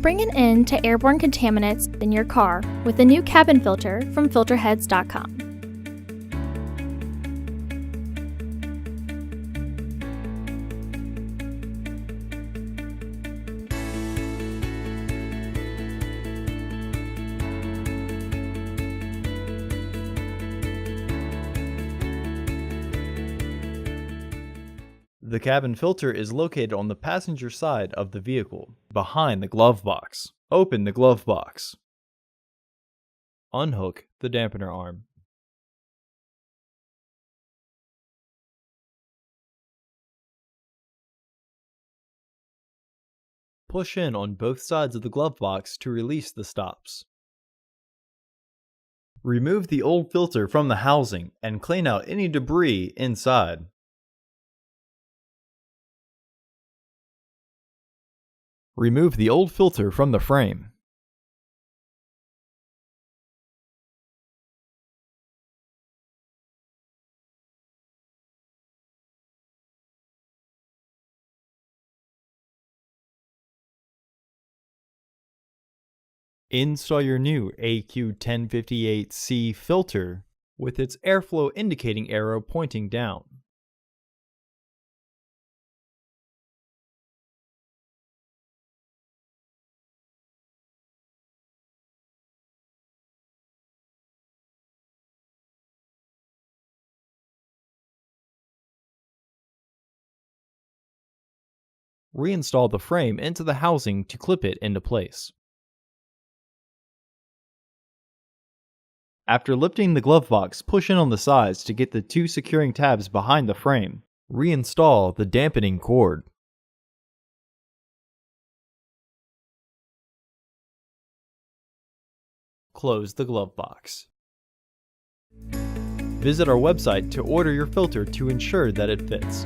bring an end to airborne contaminants in your car with a new cabin filter from Filterheads.com. The cabin filter is located on the passenger side of the vehicle, behind the glove box. Open the glove box. Unhook the dampener arm. Push in on both sides of the glove box to release the stops. Remove the old filter from the housing and clean out any debris inside. Remove the old filter from the frame. Install your new AQ1058C filter with its airflow indicating arrow pointing down. Reinstall the frame into the housing to clip it into place. After lifting the glove box, push in on the sides to get the two securing tabs behind the frame. Reinstall the dampening cord. Close the glove box. Visit our website to order your filter to ensure that it fits.